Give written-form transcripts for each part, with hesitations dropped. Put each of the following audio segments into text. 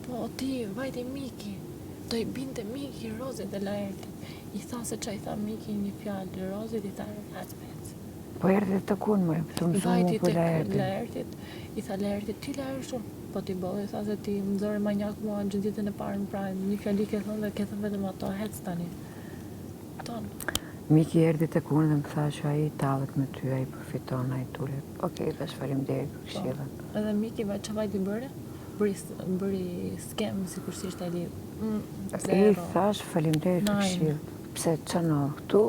Po ti vajti Miki, do i binte Miki Rozit e Laertit. I tha se qa i tha Miki një fjalë Rozit, i tha hec. Po Ertit të kun më, të mësu mu për Laertit. I tha Laertit, ti Laert shumë. Po ti bëllë, i tha se ti më zore manjak mua në gjithë ditën e parë në prajnë. Një fjali ke thënë dhe ke thënë vetëm ato, hec tani. Tonë. Miki erdi të kun dhe më tha që a i talët me ty, a i përfiton, a i tullet. Okej, dhe faleminderit për këshillën. Edhe Miki që vajti bëre? Bëri skem, si kur si ishte e li. I thash faleminderit për këshillën. Pse që në këtu,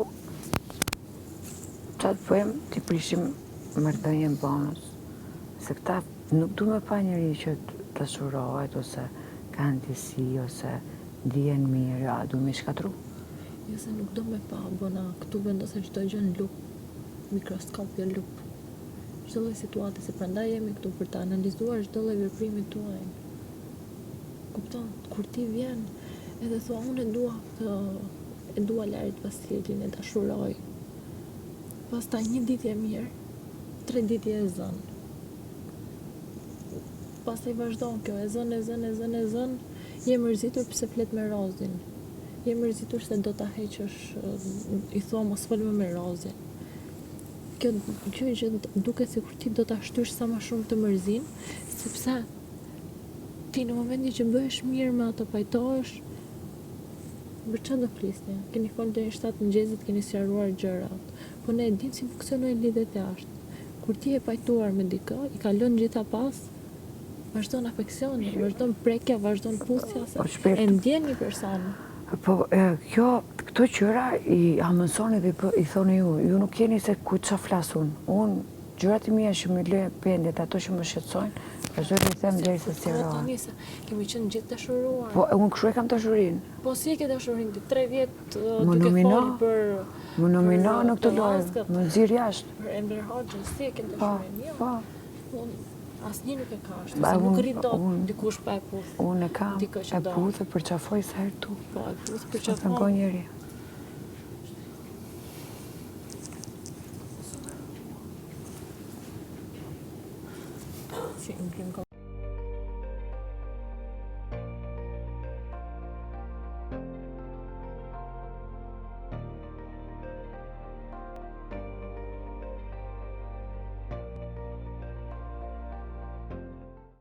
që të bëjmë, t'i prishim mërdënjën bonus. Se këta nuk du me pa njëri që të shurohet, ose kanë disi, ose dijen mirë, ja, du me shkatru. Jo se nuk do me pa, bona, këtu vendose çdo gjë në lup, mikroskop jo lup. Çdo lloj situate, se prandaj jemi këtu për të analizuar çdo lloj veprimi tuaj. Kupton? Kur ti vjen edhe thua unë e dua Larit Vasilin, e dashuroj. Pastaj një ditë e mirë, 3 ditë e zën. Pastaj vazhdon kjo, e zën, je mërzitur pse flet me Rozin. Je mërzitur se do ta heqësh, i thua mos fol me Rozin. Kjo që duket sikur ti do ta shtysh sa më shumë të mërzin, sepse ti në momentin që bëhesh mirë me ato pajtohesh, për çfarë do flisni? Keni folë deri në 7 mëngjesit, keni sqaruar gjërat. Po ne e dim si funksionojnë lidhjet e jashtë. Kur ti e pajtuar me dikë, i kalon gjitha pas, vazhdon afeksioni, vazhdon prekja, vazhdon puthja, se e ndjen një person. Po, këto qëra i amësoni dhe i thoni ju nuk jeni se ku që flasun. Unë, gjërat i mija që me le pendet, ato që më shqetsojnë, vazhdoj të i them deri se si roha. Kemi qenë gjithë dashuruar. Po, unë kështu e kam dashurin. Po, si e ke dashurin, 3 vjetë duke folë për... Më nomino në këtë lojë, më nëzirë jashtë. Për Ember Hoxhën, si e ke dashurin, jo? Po. Asnjë nuk e ka ashtu, se nuk rrit dot dikush pa e puth. Unë e kam, e puth e përqafoj sa herë tu. Po, e puth përqafoj. Të ngoj njeri. Si, në